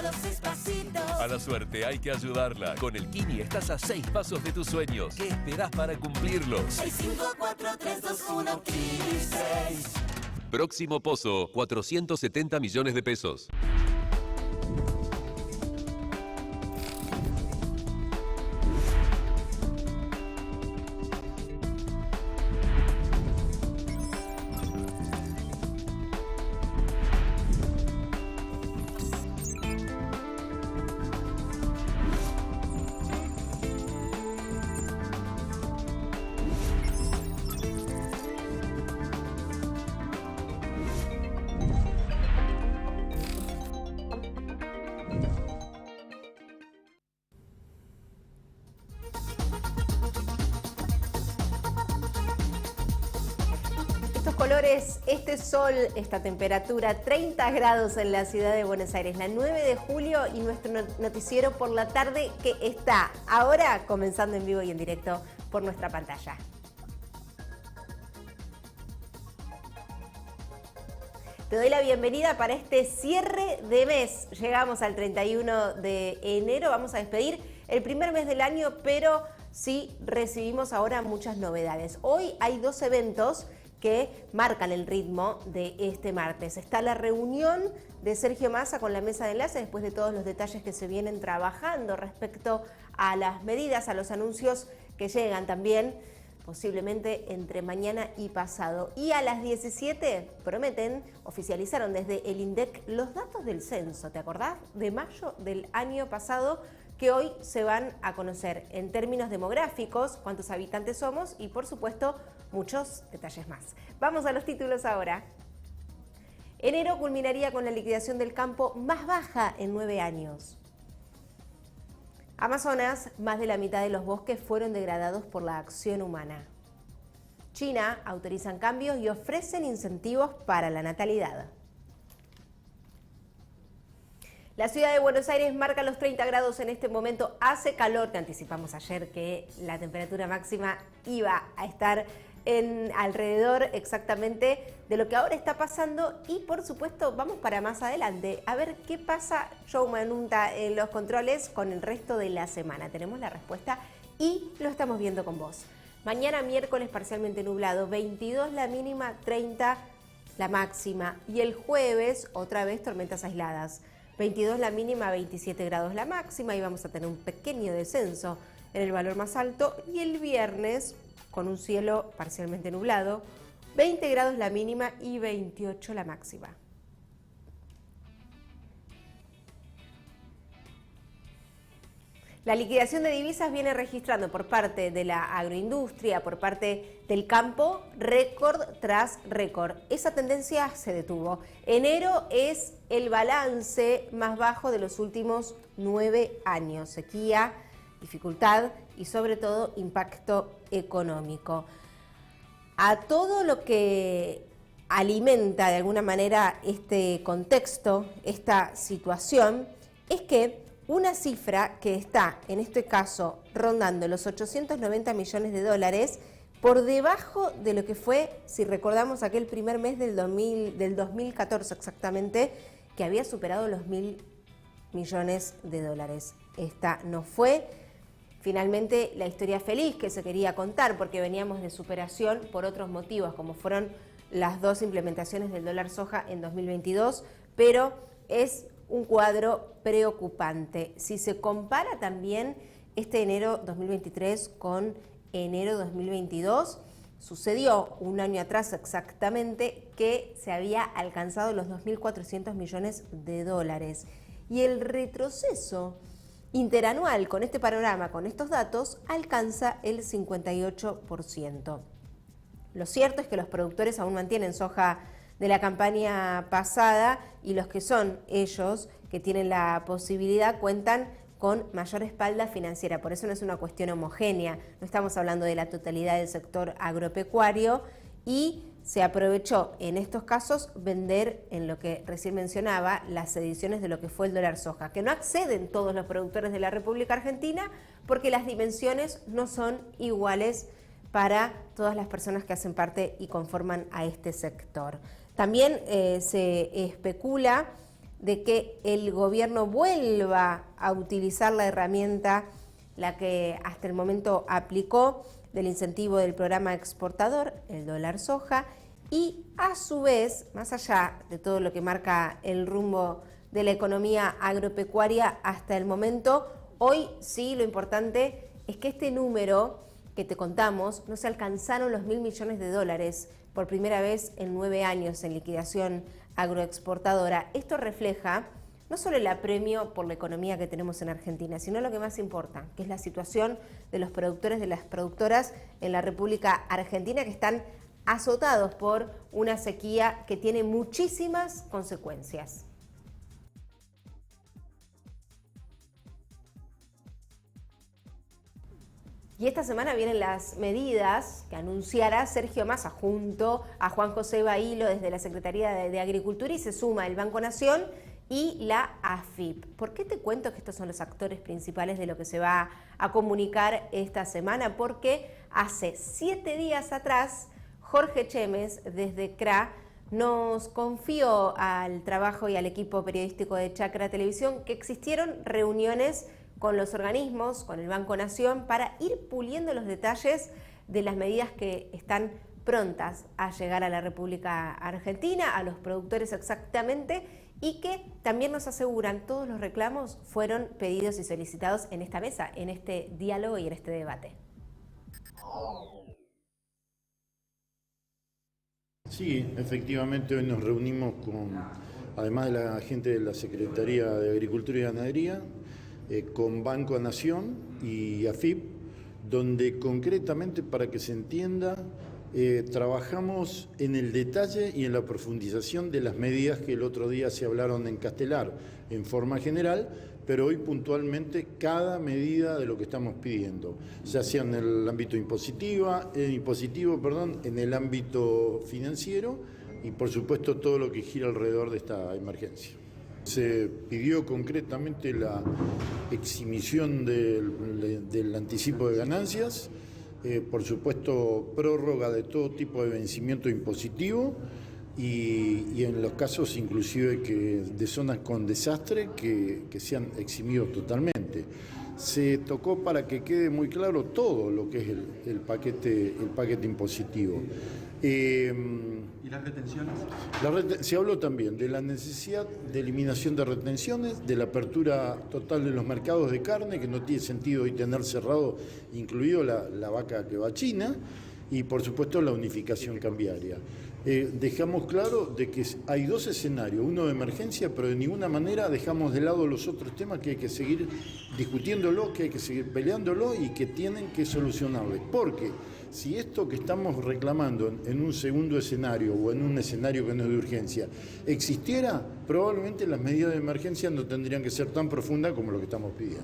todos despacito. A la suerte hay que ayudarla. Con el Kini estás a 6 pasos de tus sueños. ¿Qué esperás para cumplirlos? 6, 5, 4, 3, 2, 1, Kini 6. Próximo pozo, 470 millones de pesos. Colores, este sol, esta temperatura, 30 grados en la ciudad de Buenos Aires, la 9 de julio y nuestro noticiero por la tarde que está ahora comenzando en vivo y en directo por nuestra pantalla. Te doy la bienvenida para este cierre de mes. Llegamos al 31 de enero, vamos a despedir el primer mes del año, pero sí recibimos ahora muchas novedades. Hoy hay 2 eventos que marcan el ritmo de este martes. Está la reunión de Sergio Massa con la mesa de enlace después de todos los detalles que se vienen trabajando respecto a las medidas, a los anuncios que llegan también posiblemente entre mañana y pasado. Y a las 17 prometen, oficializaron desde el INDEC los datos del censo, ¿te acordás? De mayo del año pasado, que hoy se van a conocer en términos demográficos, cuántos habitantes somos y por supuesto muchos detalles más. Vamos a los títulos ahora. Enero culminaría con la liquidación del campo más baja en 9 años. Amazonas, más de la mitad de los bosques fueron degradados por la acción humana. China autorizan cambios y ofrecen incentivos para la natalidad. La ciudad de Buenos Aires marca los 30 grados en este momento, hace calor, te anticipamos ayer que la temperatura máxima iba a estar en alrededor exactamente de lo que ahora está pasando y por supuesto vamos para más adelante a ver qué pasa Joe Manunta en los controles con el resto de la semana. Tenemos la respuesta y lo estamos viendo con vos. Mañana miércoles parcialmente nublado, 22 la mínima, 30 la máxima y el jueves otra vez tormentas aisladas. 22 la mínima, 27 grados la máxima y vamos a tener un pequeño descenso en el valor más alto y el viernes con un cielo parcialmente nublado, 20 grados la mínima y 28 la máxima. La liquidación de divisas viene registrando por parte de la agroindustria, por parte del campo, récord tras récord. Esa tendencia se detuvo. Enero es el balance más bajo de los últimos 9 años. Sequía, dificultad y sobre todo impacto económico. A todo lo que alimenta de alguna manera este contexto, esta situación, es que una cifra que está, en este caso, rondando los 890 millones de dólares, por debajo de lo que fue, si recordamos, aquel primer mes del 2014 exactamente, que había superado los 1.000 millones de dólares. Esta no fue finalmente la historia feliz que se quería contar, porque veníamos de superación por otros motivos, como fueron las 2 implementaciones del dólar soja en 2022, pero es un cuadro preocupante. Si se compara también este enero 2023 con enero 2022, sucedió un año atrás exactamente que se había alcanzado los 2.400 millones de dólares. Y el retroceso interanual con este panorama, con estos datos, alcanza el 58%. Lo cierto es que los productores aún mantienen soja de la campaña pasada y los que son ellos que tienen la posibilidad cuentan con mayor espalda financiera. Por eso no es una cuestión homogénea, no estamos hablando de la totalidad del sector agropecuario y se aprovechó en estos casos vender, en lo que recién mencionaba, las ediciones de lo que fue el dólar soja, que no acceden todos los productores de la República Argentina porque las dimensiones no son iguales para todas las personas que hacen parte y conforman a este sector. También se especula de que el gobierno vuelva a utilizar la herramienta, la que hasta el momento aplicó, del incentivo del programa exportador, el dólar soja, y a su vez, más allá de todo lo que marca el rumbo de la economía agropecuaria hasta el momento, hoy sí lo importante es que este número que te contamos, no se alcanzaron los 1.000 millones de dólares por primera vez en 9 años en liquidación agroexportadora. Esto refleja no solo el apremio por la economía que tenemos en Argentina, sino lo que más importa, que es la situación de los productores, de las productoras en la República Argentina, que están azotados por una sequía que tiene muchísimas consecuencias. Y esta semana vienen las medidas que anunciará Sergio Massa junto a Juan José Bailo desde la Secretaría de Agricultura, y se suma el Banco Nación y la AFIP. ¿Por qué te cuento que estos son los actores principales de lo que se va a comunicar esta semana? Porque hace 7 días atrás, Jorge Chemes, desde CRA, nos confió al trabajo y al equipo periodístico de Chacra Televisión que existieron reuniones con los organismos, con el Banco Nación, para ir puliendo los detalles de las medidas que están prontas a llegar a la República Argentina, a los productores exactamente, y que también nos aseguran todos los reclamos fueron pedidos y solicitados en esta mesa, en este diálogo y en este debate. Sí, efectivamente hoy nos reunimos con, además de la gente de la Secretaría de Agricultura y Ganadería, con Banco Nación y AFIP, donde concretamente, para que se entienda, trabajamos en el detalle y en la profundización de las medidas que el otro día se hablaron en Castelar en forma general, pero hoy puntualmente cada medida de lo que estamos pidiendo, ya sea en el ámbito impositivo, en el ámbito financiero y por supuesto todo lo que gira alrededor de esta emergencia. Se pidió concretamente la exhibición del anticipo de ganancias, por supuesto prórroga de todo tipo de vencimiento impositivo y en los casos inclusive de zonas con desastre que sean eximidos totalmente. Se tocó para que quede muy claro todo lo que es el paquete impositivo. ¿Y las retenciones? Se habló también de la necesidad de eliminación de retenciones, de la apertura total de los mercados de carne, que no tiene sentido hoy tener cerrado, incluido la vaca que va a China, y por supuesto la unificación cambiaria. Dejamos claro de que hay 2 escenarios, uno de emergencia, pero de ninguna manera dejamos de lado los otros temas que hay que seguir discutiéndolo, que hay que seguir peleándolo y que tienen que solucionarle. Porque si esto que estamos reclamando en un segundo escenario o en un escenario que no es de urgencia existiera, probablemente las medidas de emergencia no tendrían que ser tan profundas como lo que estamos pidiendo.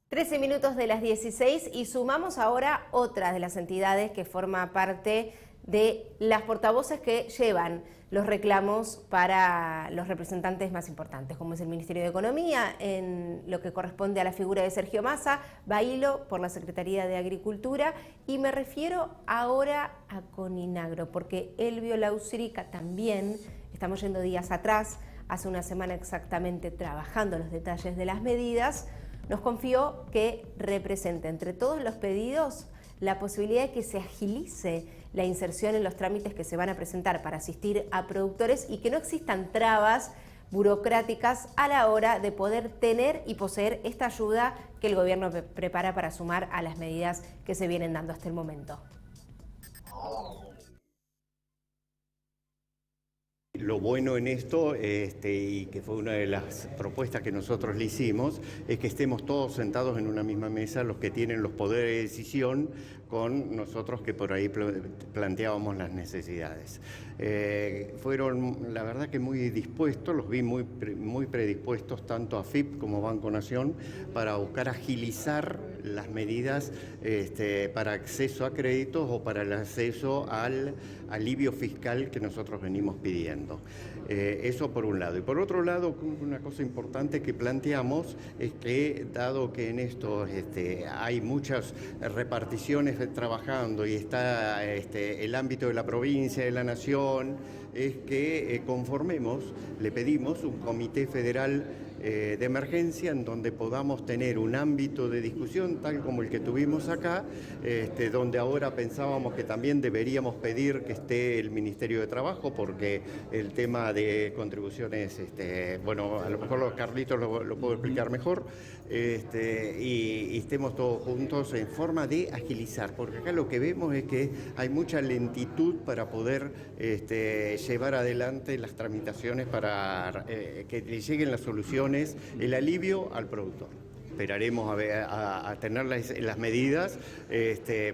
13 minutos de las 16 y sumamos ahora otra de las entidades que forma parte de las portavoces que llevan los reclamos para los representantes más importantes, como es el Ministerio de Economía, en lo que corresponde a la figura de Sergio Massa, Bailo por la Secretaría de Agricultura, y me refiero ahora a Coninagro, porque Elvio Lausirica también, estamos yendo días atrás, hace una semana exactamente, trabajando los detalles de las medidas, nos confió que represente entre todos los pedidos la posibilidad de que se agilice la inserción en los trámites que se van a presentar para asistir a productores y que no existan trabas burocráticas a la hora de poder tener y poseer esta ayuda que el gobierno prepara para sumar a las medidas que se vienen dando hasta el momento. Lo bueno en esto, y que fue una de las propuestas que nosotros le hicimos, es que estemos todos sentados en una misma mesa, los que tienen los poderes de decisión, con nosotros que por ahí planteábamos las necesidades. Fueron, la verdad, que muy dispuestos, los vi muy predispuestos, tanto AFIP como Banco Nación, para buscar agilizar las medidas para acceso a créditos o para el acceso al alivio fiscal que nosotros venimos pidiendo. Eso por un lado. Y por otro lado, una cosa importante que planteamos es que, dado que en esto hay muchas reparticiones trabajando y está el ámbito de la provincia, de la nación, es que conformemos, le pedimos un comité federal de emergencia en donde podamos tener un ámbito de discusión tal como el que tuvimos acá, donde ahora pensábamos que también deberíamos pedir que esté el Ministerio de Trabajo, porque el tema de contribuciones, bueno, a lo mejor los Carlitos lo puedo explicar mejor, y estemos todos juntos en forma de agilizar, porque acá lo que vemos es que hay mucha lentitud para poder llevar adelante las tramitaciones para que le lleguen las soluciones, el alivio al productor. Esperaremos a tener las medidas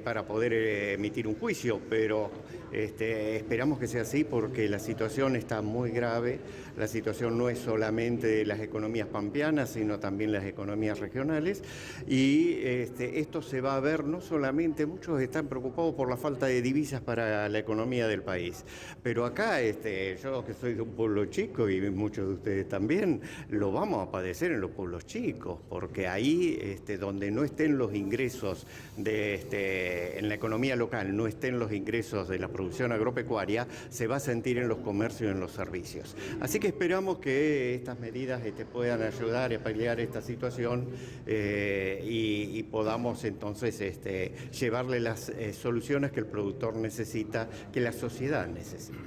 para poder emitir un juicio, pero esperamos que sea así porque la situación está muy grave. La situación no es solamente de las economías pampeanas, sino también las economías regionales. Y esto se va a ver no solamente, muchos están preocupados por la falta de divisas para la economía del país, pero acá yo que soy de un pueblo chico y muchos de ustedes también, lo vamos a padecer en los pueblos chicos, porque ahí donde no estén los ingresos en la economía local, no estén los ingresos de la producción agropecuaria, se va a sentir en los comercios y en los servicios. Así que esperamos que estas medidas puedan ayudar a paliar esta situación y podamos entonces llevarle las soluciones que el productor necesita, que la sociedad necesita.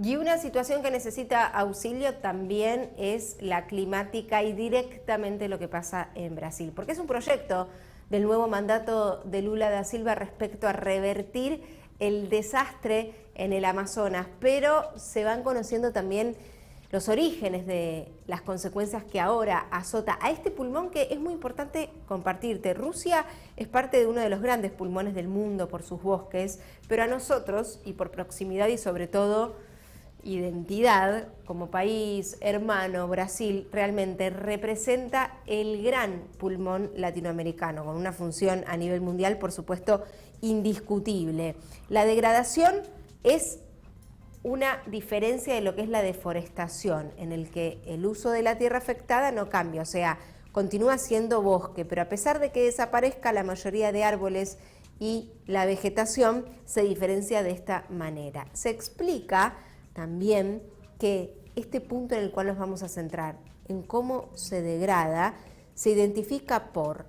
Y una situación que necesita auxilio también es la climática y directamente lo que pasa en Brasil, porque es un proyecto del nuevo mandato de Lula da Silva respecto a revertir el desastre en el Amazonas, pero se van conociendo también los orígenes de las consecuencias que ahora azota a este pulmón que es muy importante compartirte. Rusia es parte de uno de los grandes pulmones del mundo por sus bosques, pero a nosotros, y por proximidad y sobre todo identidad como país hermano, Brasil realmente representa el gran pulmón latinoamericano, con una función a nivel mundial, por supuesto, indiscutible. La degradación es una diferencia de lo que es la deforestación, en el que el uso de la tierra afectada no cambia, o sea, continúa siendo bosque, pero a pesar de que desaparezca la mayoría de árboles y la vegetación, se diferencia de esta manera. Se explica también que este punto en el cual nos vamos a centrar, en cómo se degrada, se identifica por,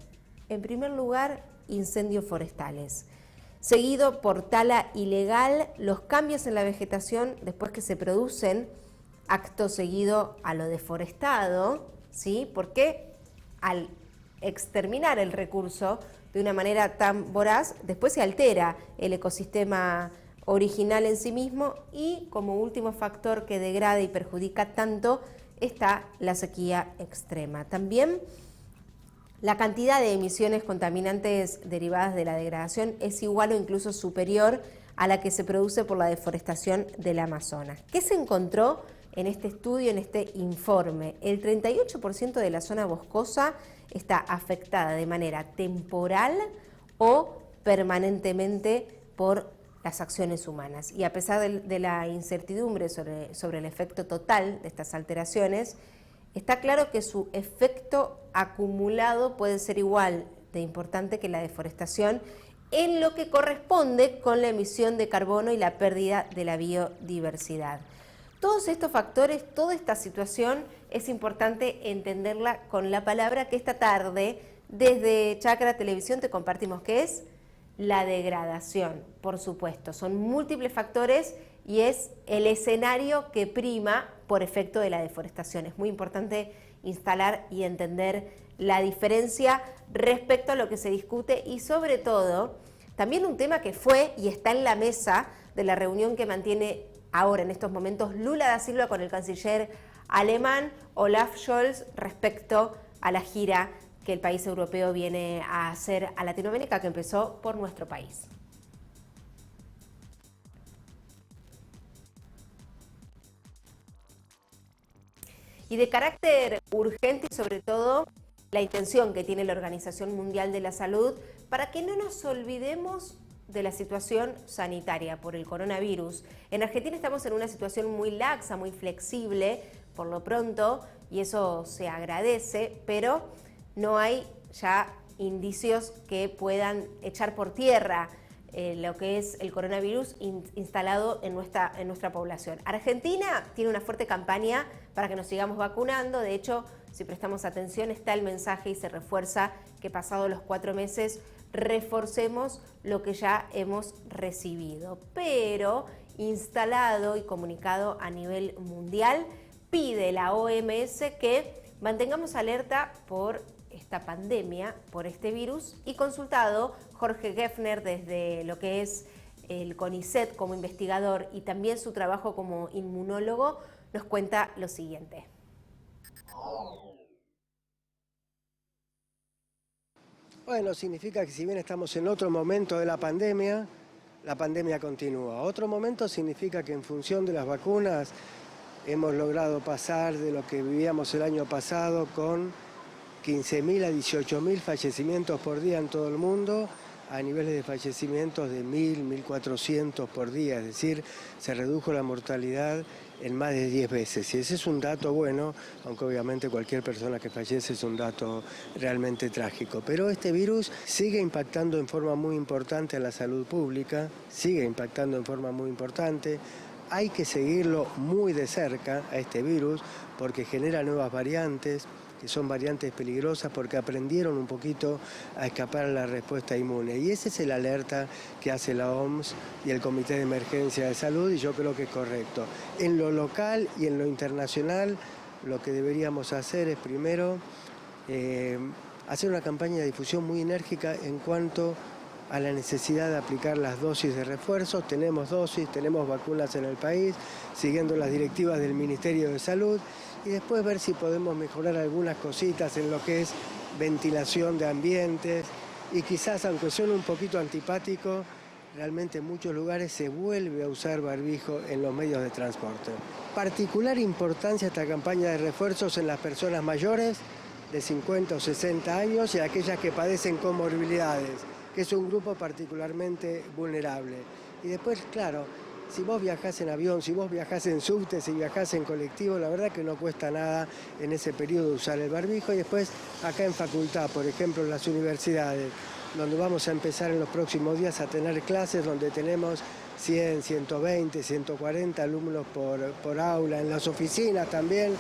en primer lugar, incendios forestales, seguido por tala ilegal, los cambios en la vegetación después que se producen, acto seguido a lo deforestado, ¿sí? Porque al exterminar el recurso de una manera tan voraz, después se altera el ecosistema original en sí mismo y como último factor que degrada y perjudica tanto está la sequía extrema. También la cantidad de emisiones contaminantes derivadas de la degradación es igual o incluso superior a la que se produce por la deforestación del Amazonas. ¿Qué se encontró en este estudio, en este informe? El 38% de la zona boscosa está afectada de manera temporal o permanentemente por las acciones humanas. Y a pesar de la incertidumbre sobre el efecto total de estas alteraciones, está claro que su efecto acumulado puede ser igual de importante que la deforestación en lo que corresponde con la emisión de carbono y la pérdida de la biodiversidad. Todos estos factores, toda esta situación es importante entenderla con la palabra que esta tarde desde Chacra Televisión te compartimos, que es la degradación. Por supuesto, son múltiples factores y es el escenario que prima por efecto de la deforestación. Es muy importante instalar y entender la diferencia respecto a lo que se discute y sobre todo también un tema que fue y está en la mesa de la reunión que mantiene ahora en estos momentos Lula da Silva con el canciller alemán Olaf Scholz respecto a la gira que el país europeo viene a hacer a Latinoamérica, que empezó por nuestro país. y de carácter urgente y sobre todo la intención que tiene la Organización Mundial de la Salud para que no nos olvidemos de la situación sanitaria por el coronavirus. En Argentina estamos en una situación muy laxa, muy flexible por lo pronto, y eso se agradece, pero no hay ya indicios que puedan echar por tierra lo que es el coronavirus instalado en nuestra población. Argentina tiene una fuerte campaña para que nos sigamos vacunando. De hecho, si prestamos atención, está el mensaje y se refuerza que pasados los 4 meses reforcemos lo que ya hemos recibido. Pero instalado y comunicado a nivel mundial, pide la OMS que mantengamos alerta por esta pandemia, por este virus, y consultado Jorge Geffner desde lo que es el CONICET como investigador y también su trabajo como inmunólogo, nos cuenta lo siguiente. Bueno, significa que si bien estamos en otro momento de la pandemia continúa. Otro momento significa que en función de las vacunas hemos logrado pasar de lo que vivíamos el año pasado con 15.000 a 18.000 fallecimientos por día en todo el mundo, a niveles de fallecimientos de 1.000, 1.400 por día, es decir, se redujo la mortalidad en más de 10 veces. Y ese es un dato bueno, aunque obviamente cualquier persona que fallece es un dato realmente trágico. Pero este virus sigue impactando en forma muy importante a la salud pública, sigue impactando en forma muy importante. Hay que seguirlo muy de cerca a este virus porque genera nuevas variantes, que son variantes peligrosas porque aprendieron un poquito a escapar a la respuesta inmune. Y ese es el alerta que hace la OMS y el Comité de Emergencia de Salud, y yo creo que es correcto. En lo local y en lo internacional, lo que deberíamos hacer es primero hacer una campaña de difusión muy enérgica en cuanto a la necesidad de aplicar las dosis de refuerzo. Tenemos dosis, tenemos vacunas en el país, siguiendo las directivas del Ministerio de Salud, y después ver si podemos mejorar algunas cositas en lo que es ventilación de ambientes, y quizás, aunque suene un poquito antipático, realmente en muchos lugares se vuelve a usar barbijo en los medios de transporte. Particular importancia esta campaña de refuerzos en las personas mayores de 50 o 60 años y aquellas que padecen comorbilidades, que es un grupo particularmente vulnerable. Y después, claro, si vos viajás en avión, si vos viajás en subte, si viajás en colectivo, la verdad que no cuesta nada en ese periodo usar el barbijo. Y después acá en facultad, por ejemplo, en las universidades, donde vamos a empezar en los próximos días a tener clases, donde tenemos 100, 120, 140 alumnos por aula, en las oficinas también,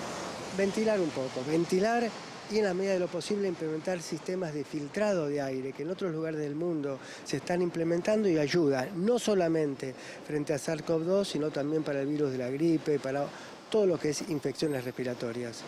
ventilar un poco, ventilar, y en la medida de lo posible implementar sistemas de filtrado de aire que en otros lugares del mundo se están implementando y ayuda no solamente frente a SARS-CoV-2, sino también para el virus de la gripe, para todo lo que es infecciones respiratorias.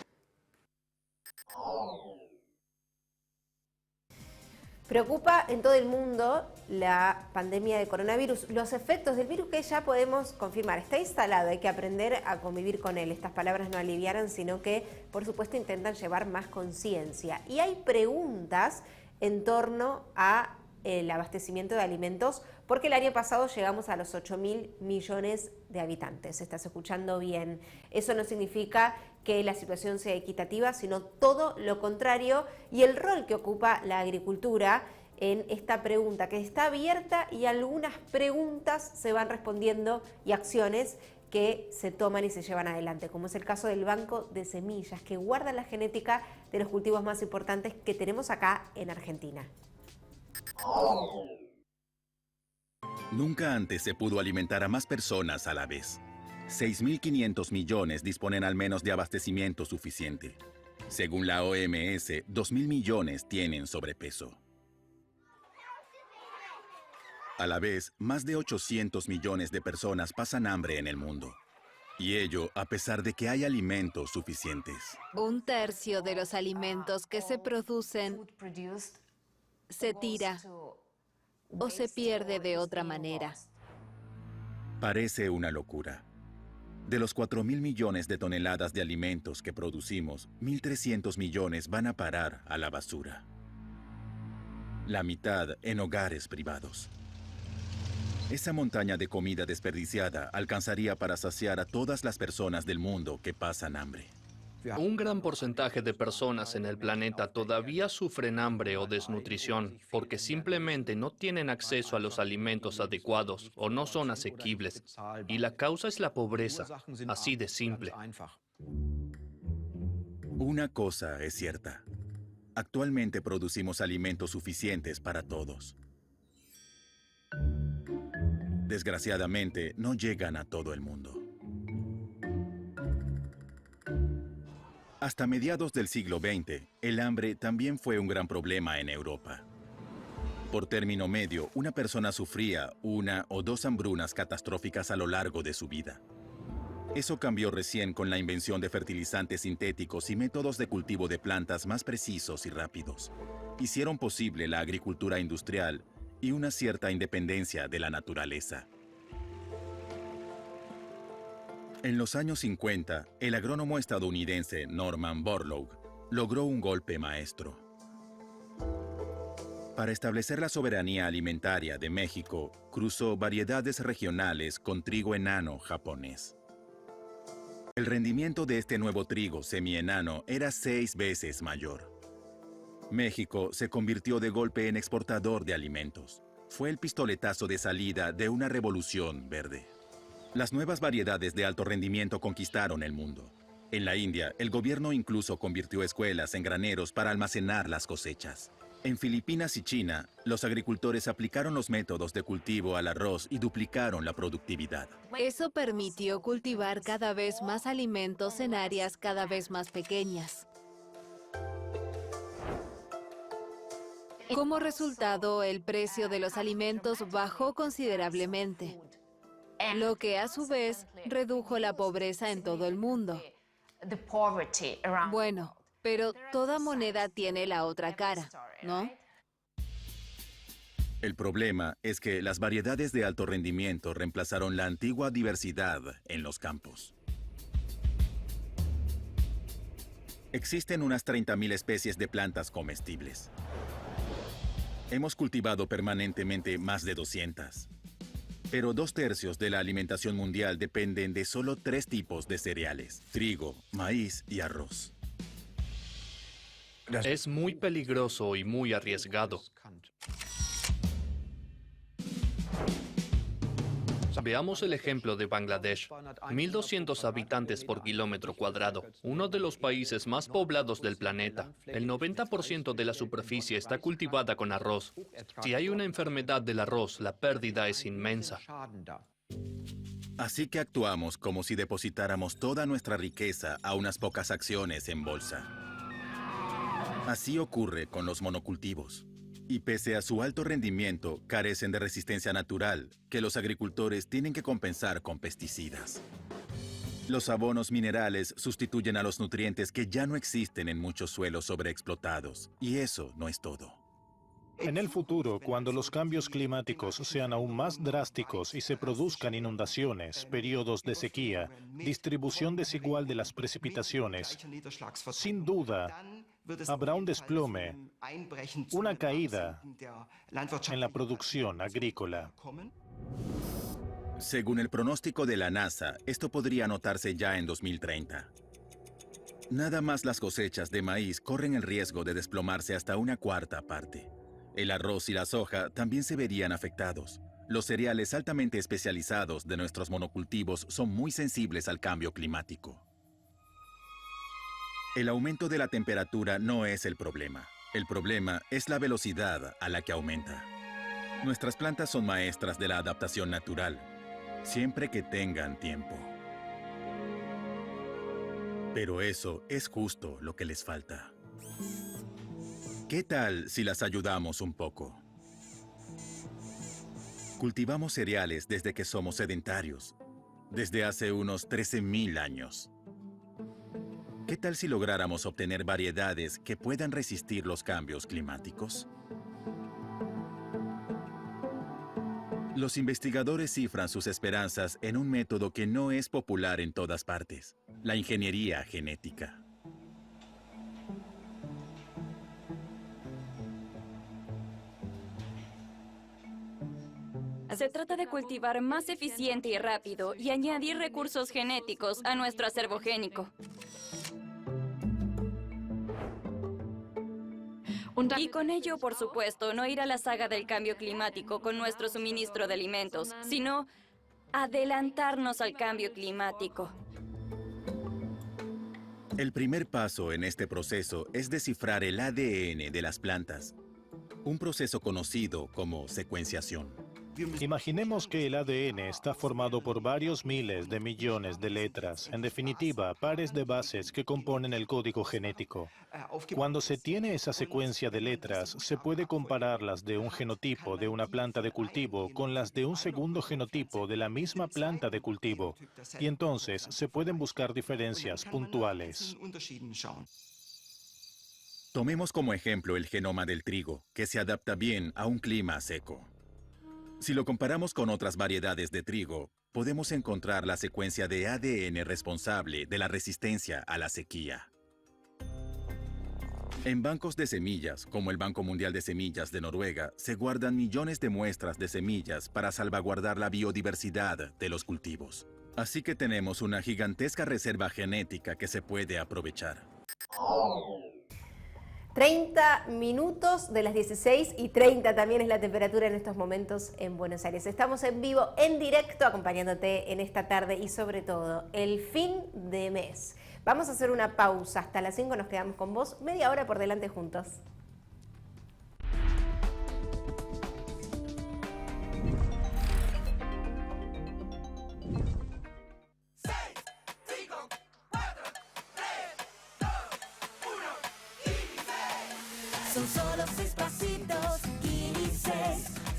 Preocupa en todo el mundo la pandemia de coronavirus, los efectos del virus que ya podemos confirmar. Está instalado, hay que aprender a convivir con él. Estas palabras no aliviaran, sino que, por supuesto, intentan llevar más conciencia. Y hay preguntas en torno a el abastecimiento de alimentos, porque el año pasado llegamos a los 8.000 millones de habitantes. Estás escuchando bien. Eso no significa que la situación sea equitativa, sino todo lo contrario, y el rol que ocupa la agricultura en esta pregunta, que está abierta, y algunas preguntas se van respondiendo y acciones que se toman y se llevan adelante, como es el caso del Banco de Semillas, que guarda la genética de los cultivos más importantes que tenemos acá en Argentina. Nunca antes se pudo alimentar a más personas a la vez. 6.500 millones disponen al menos de abastecimiento suficiente. Según la OMS, 2.000 millones tienen sobrepeso. A la vez, más de 800 millones de personas pasan hambre en el mundo. Y ello a pesar de que hay alimentos suficientes. Un tercio de los alimentos que se producen se tira o se pierde de otra manera. Parece una locura. De los 4.000 millones de toneladas de alimentos que producimos, 1.300 millones van a parar a la basura. La mitad en hogares privados. Esa montaña de comida desperdiciada alcanzaría para saciar a todas las personas del mundo que pasan hambre. Un gran porcentaje de personas en el planeta todavía sufren hambre o desnutrición porque simplemente no tienen acceso a los alimentos adecuados o no son asequibles. Y la causa es la pobreza, así de simple. Una cosa es cierta. Actualmente producimos alimentos suficientes para todos. Desgraciadamente, no llegan a todo el mundo. Hasta mediados del siglo XX, el hambre también fue un gran problema en Europa. Por término medio, una persona sufría 1 o 2 hambrunas catastróficas a lo largo de su vida. Eso cambió recién con la invención de fertilizantes sintéticos y métodos de cultivo de plantas más precisos y rápidos. Hicieron posible la agricultura industrial y una cierta independencia de la naturaleza. En los años 50, el agrónomo estadounidense Norman Borlaug logró un golpe maestro. Para establecer la soberanía alimentaria de México, cruzó variedades regionales con trigo enano japonés. El rendimiento de este nuevo trigo semienano era 6 veces mayor. México se convirtió de golpe en exportador de alimentos. Fue el pistoletazo de salida de una revolución verde. Las nuevas variedades de alto rendimiento conquistaron el mundo. En la India, el gobierno incluso convirtió escuelas en graneros para almacenar las cosechas. En Filipinas y China, los agricultores aplicaron los métodos de cultivo al arroz y duplicaron la productividad. Eso permitió cultivar cada vez más alimentos en áreas cada vez más pequeñas. Como resultado, el precio de los alimentos bajó considerablemente, lo que a su vez redujo la pobreza en todo el mundo. Bueno, pero toda moneda tiene la otra cara, ¿no? El problema es que las variedades de alto rendimiento reemplazaron la antigua diversidad en los campos. Existen unas 30.000 especies de plantas comestibles. Hemos cultivado permanentemente más de 200. Pero 2/3 de la alimentación mundial dependen de solo 3 tipos de cereales: trigo, maíz y arroz. Es muy peligroso y muy arriesgado. Veamos el ejemplo de Bangladesh. 1.200 habitantes por kilómetro cuadrado, uno de los países más poblados del planeta. El 90% de la superficie está cultivada con arroz. Si hay una enfermedad del arroz, la pérdida es inmensa. Así que actuamos como si depositáramos toda nuestra riqueza a unas pocas acciones en bolsa. Así ocurre con los monocultivos. Y pese a su alto rendimiento, carecen de resistencia natural, que los agricultores tienen que compensar con pesticidas. Los abonos minerales sustituyen a los nutrientes que ya no existen en muchos suelos sobreexplotados. Y eso no es todo. En el futuro, cuando los cambios climáticos sean aún más drásticos y se produzcan inundaciones, periodos de sequía, distribución desigual de las precipitaciones, sin duda, habrá un desplome, una caída en la producción agrícola. Según el pronóstico de la NASA, esto podría notarse ya en 2030. Nada más las cosechas de maíz corren el riesgo de desplomarse hasta una 1/4 parte. El arroz y la soja también se verían afectados. Los cereales altamente especializados de nuestros monocultivos son muy sensibles al cambio climático. El aumento de la temperatura no es el problema. El problema es la velocidad a la que aumenta. Nuestras plantas son maestras de la adaptación natural, siempre que tengan tiempo. Pero eso es justo lo que les falta. ¿Qué tal si las ayudamos un poco? Cultivamos cereales desde que somos sedentarios, desde hace unos 13.000 años. ¿Qué tal si lográramos obtener variedades que puedan resistir los cambios climáticos? Los investigadores cifran sus esperanzas en un método que no es popular en todas partes: la ingeniería genética. Se trata de cultivar más eficiente y rápido y añadir recursos genéticos a nuestro acervo génico. Y con ello, por supuesto, no ir a la saga del cambio climático con nuestro suministro de alimentos, sino adelantarnos al cambio climático. El primer paso en este proceso es descifrar el ADN de las plantas, un proceso conocido como secuenciación. Imaginemos que el ADN está formado por varios miles de millones de letras, en definitiva, pares de bases que componen el código genético. Cuando se tiene esa secuencia de letras, se puede comparar las de un genotipo de una planta de cultivo con las de un segundo genotipo de la misma planta de cultivo, y entonces se pueden buscar diferencias puntuales. Tomemos como ejemplo el genoma del trigo, que se adapta bien a un clima seco. Si lo comparamos con otras variedades de trigo, podemos encontrar la secuencia de ADN responsable de la resistencia a la sequía. En bancos de semillas, como el Banco Mundial de Semillas de Noruega, se guardan millones de muestras de semillas para salvaguardar la biodiversidad de los cultivos. Así que tenemos una gigantesca reserva genética que se puede aprovechar. 30 minutos de las 16:30 también es la temperatura en estos momentos en Buenos Aires. Estamos en vivo, en directo, acompañándote en esta tarde y sobre todo el fin de mes. Vamos a hacer una pausa, hasta las 5 nos quedamos con vos, media hora por delante juntos. Son solo 6 pasitos, Kini 6.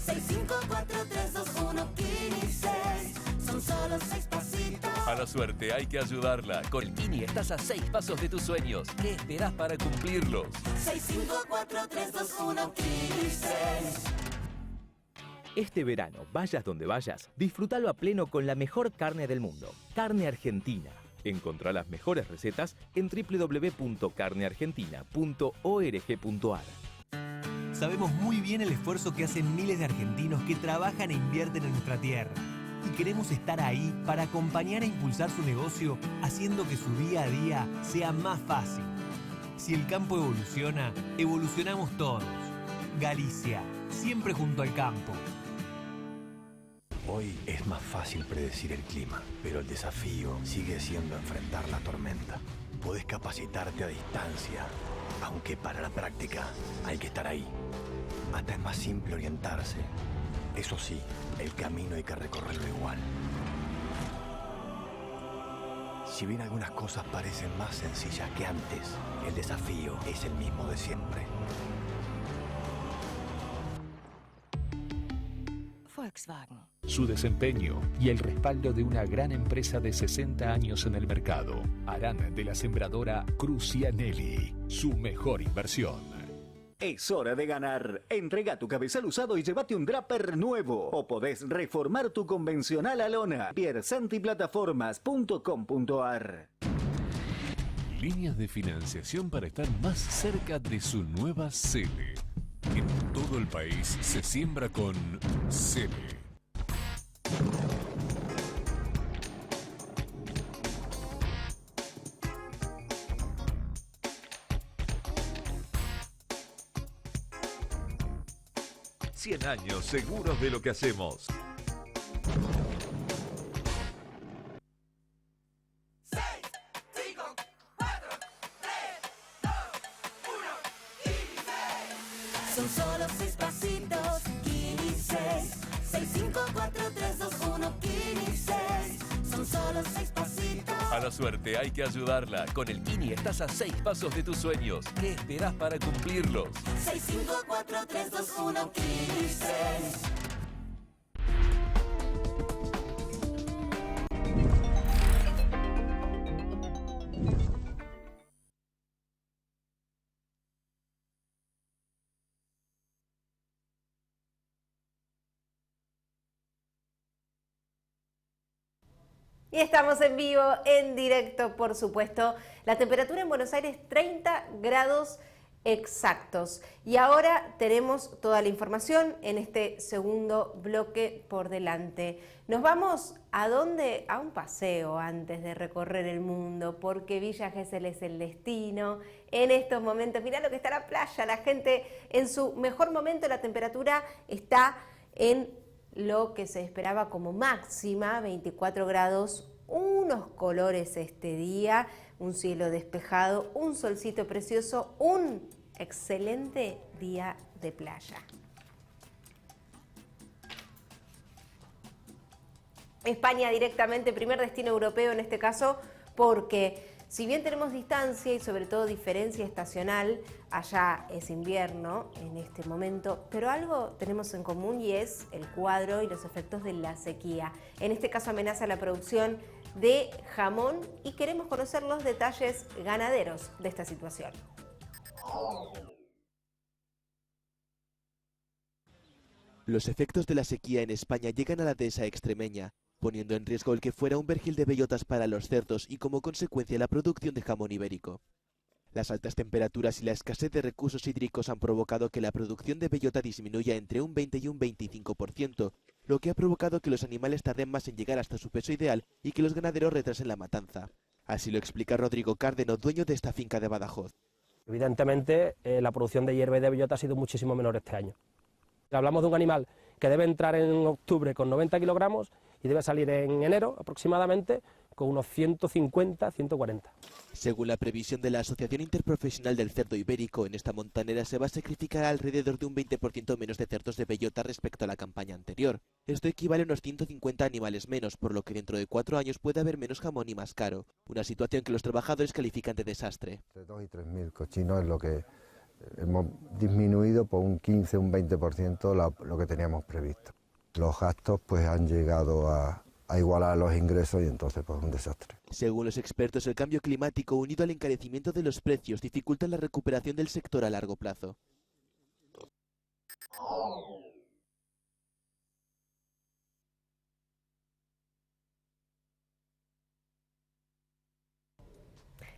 6, 5, 4, 3, 2, 1, Kini 6. Son solo 6 pasitos. A la suerte hay que ayudarla. Con el Kini estás a 6 pasos de tus sueños. ¿Qué esperás para cumplirlos? 6, 5, 4, 3, 2, 1, Kini 6. Este verano, vayas donde vayas, disfrútalo a pleno con la mejor carne del mundo. Carne Argentina. Encontrá las mejores recetas en www.carneargentina.org.ar. Sabemos muy bien el esfuerzo que hacen miles de argentinos que trabajan e invierten en nuestra tierra. Y queremos estar ahí para acompañar e impulsar su negocio, haciendo que su día a día sea más fácil. Si el campo evoluciona, evolucionamos todos. Galicia, siempre junto al campo. Hoy es más fácil predecir el clima, pero el desafío sigue siendo enfrentar la tormenta. Podés capacitarte a distancia, aunque para la práctica hay que estar ahí. Hasta es más simple orientarse. Eso sí, el camino hay que recorrerlo igual. Si bien algunas cosas parecen más sencillas que antes, el desafío es el mismo de siempre. Volkswagen. Su desempeño y el respaldo de una gran empresa de 60 años en el mercado harán de la sembradora Crucianelli su mejor inversión. Es hora de ganar. Entrega tu cabezal usado y llévate un Draper nuevo. O podés reformar tu convencional a lona. piersantiplataformas.com.ar. Líneas de financiación para estar más cerca de su nueva Cele. En todo el país se siembra con Cele. Cien años seguros de lo que hacemos. Son solo 6 pasitos, Kini 6. 6, 5, 4, 3, 2, 1, Kini 6. Son solo 6 pasitos. A la suerte hay que ayudarla. Con el Kini estás a 6 pasos de tus sueños. ¿Qué esperás para cumplirlos? 6, 5, 4, 3, 2, 1, Kini 6. Y estamos en vivo, en directo, por supuesto. La temperatura en Buenos Aires, 30 grados exactos. Y ahora tenemos toda la información en este segundo bloque por delante. Nos vamos ¿a dónde? A un paseo antes de recorrer el mundo, porque Villa Gesell es el destino en estos momentos. Mirá lo que está la playa, la gente en su mejor momento, la temperatura está en lo que se esperaba como máxima, 24 grados, unos colores este día, un cielo despejado, un solcito precioso, un excelente día de playa. España directamente, primer destino europeo en este caso, porque si bien tenemos distancia y sobre todo diferencia estacional, allá es invierno en este momento, pero algo tenemos en común y es el cuadro y los efectos de la sequía. En este caso amenaza la producción de jamón y queremos conocer los detalles ganaderos de esta situación. Los efectos de la sequía en España llegan a la dehesa extremeña, poniendo en riesgo el que fuera un vergel de bellotas para los cerdos y como consecuencia la producción de jamón ibérico. Las altas temperaturas y la escasez de recursos hídricos han provocado que la producción de bellota disminuya entre un 20 y un 25%, lo que ha provocado que los animales tarden más en llegar hasta su peso ideal y que los ganaderos retrasen la matanza. Así lo explica Rodrigo Cárdeno, dueño de esta finca de Badajoz. Evidentemente, la producción de hierba y de bellota ha sido muchísimo menor este año. Hablamos de un animal que debe entrar en octubre con 90 kilogramos y debe salir en enero aproximadamente con unos 150, 140. Según la previsión de la Asociación Interprofesional del Cerdo Ibérico, en esta montanera se va a sacrificar alrededor de un 20% menos de cerdos de bellota respecto a la campaña anterior. Esto equivale a unos 150 animales menos, por lo que dentro de 4 años puede haber menos jamón y más caro. Una situación que los trabajadores califican de desastre. Entre 2 y 3.000 cochinos es lo que hemos disminuido por un 15, un 20% lo que teníamos previsto. Los gastos pues han llegado a igualar los ingresos y entonces pues un desastre. Según los expertos, el cambio climático unido al encarecimiento de los precios dificulta la recuperación del sector a largo plazo.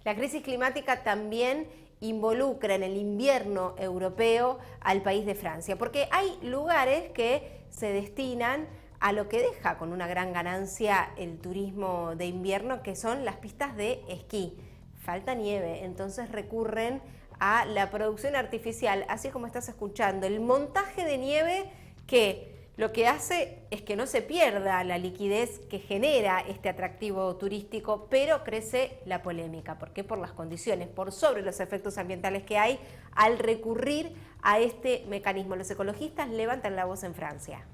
La crisis climática también involucra en el invierno europeo al país de Francia, porque hay lugares que se destinan a lo que deja con una gran ganancia el turismo de invierno, que son las pistas de esquí. Falta nieve, entonces recurren a la producción artificial, así como estás escuchando, el montaje de nieve que lo que hace es que no se pierda la liquidez que genera este atractivo turístico, pero crece la polémica. ¿Por qué? Por las condiciones, por sobre los efectos ambientales que hay al recurrir a este mecanismo. Los ecologistas levantan la voz en Francia.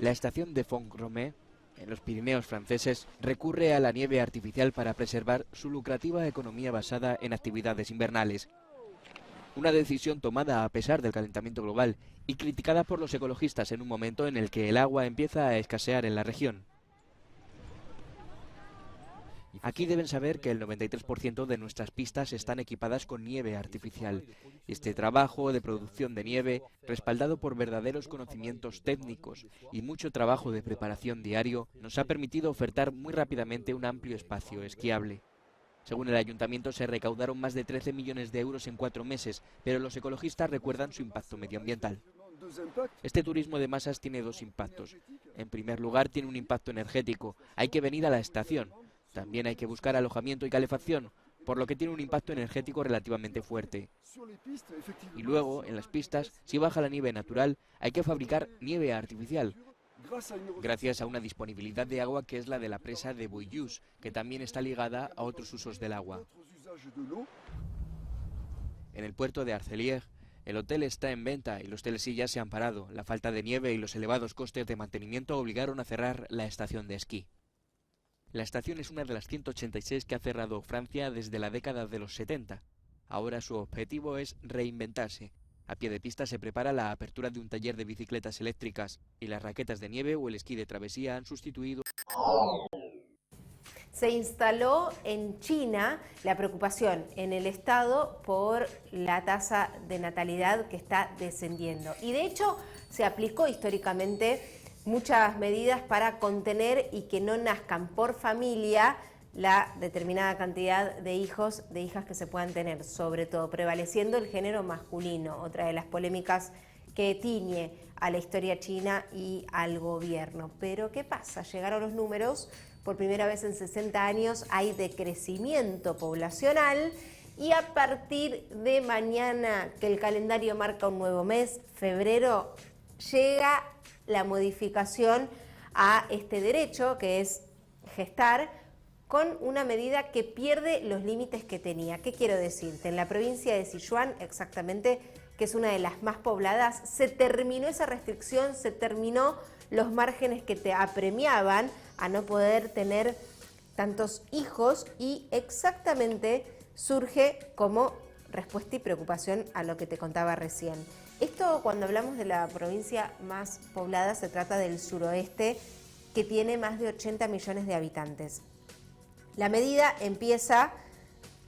La estación de Font-Romeu, en los Pirineos franceses, recurre a la nieve artificial para preservar su lucrativa economía basada en actividades invernales. Una decisión tomada a pesar del calentamiento global y criticada por los ecologistas en un momento en el que el agua empieza a escasear en la región. Aquí deben saber que el 93% de nuestras pistas están equipadas con nieve artificial. Este trabajo de producción de nieve, respaldado por verdaderos conocimientos técnicos y mucho trabajo de preparación diario, nos ha permitido ofertar muy rápidamente un amplio espacio esquiable. Según el ayuntamiento, se recaudaron más de 13 millones de euros en 4 meses, pero los ecologistas recuerdan su impacto medioambiental. Este turismo de masas tiene 2 impactos. En primer lugar, tiene un impacto energético. Hay que venir a la estación. También hay que buscar alojamiento y calefacción, por lo que tiene un impacto energético relativamente fuerte. Y luego, en las pistas, si baja la nieve natural, hay que fabricar nieve artificial, gracias a una disponibilidad de agua que es la de la presa de Bouyous, que también está ligada a otros usos del agua. En el puerto de Arcelier, el hotel está en venta y los telesillas se han parado. La falta de nieve y los elevados costes de mantenimiento obligaron a cerrar la estación de esquí. La estación es una de las 186 que ha cerrado Francia desde la década de los 70. Ahora su objetivo es reinventarse. A pie de pista se prepara la apertura de un taller de bicicletas eléctricas y las raquetas de nieve o el esquí de travesía han sustituido. Se instaló en China la preocupación en el Estado por la tasa de natalidad que está descendiendo. Y de hecho se aplicó históricamente muchas medidas para contener y que no nazcan por familia la determinada cantidad de hijos, de hijas que se puedan tener, sobre todo prevaleciendo el género masculino, otra de las polémicas que tiñe a la historia china y al gobierno. Pero ¿qué pasa? Llegaron los números, por primera vez en 60 años hay decrecimiento poblacional y a partir de mañana, que el calendario marca un nuevo mes, febrero, llega la modificación a este derecho, que es gestar, con una medida que pierde los límites que tenía. ¿Qué quiero decirte? En la provincia de Sichuan, exactamente, que es una de las más pobladas, se terminó esa restricción, se terminó los márgenes que te apremiaban a no poder tener tantos hijos y exactamente surge como respuesta y preocupación a lo que te contaba recién. Esto, cuando hablamos de la provincia más poblada, se trata del suroeste, que tiene más de 80 millones de habitantes. La medida empieza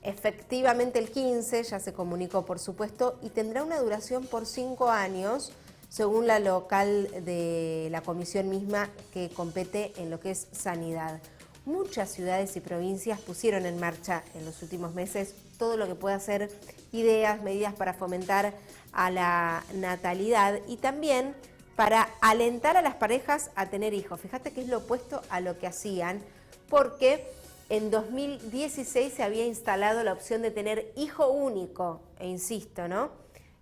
efectivamente el 15, ya se comunicó por supuesto, y tendrá una duración por 5 años, según la local de la comisión misma que compete en lo que es sanidad. Muchas ciudades y provincias pusieron en marcha en los últimos meses todo lo que pueda ser ideas, medidas para fomentar a la natalidad y también para alentar a las parejas a tener hijos. Fíjate que es lo opuesto a lo que hacían, porque en 2016 se había instalado la opción de tener hijo único, e insisto, ¿no?,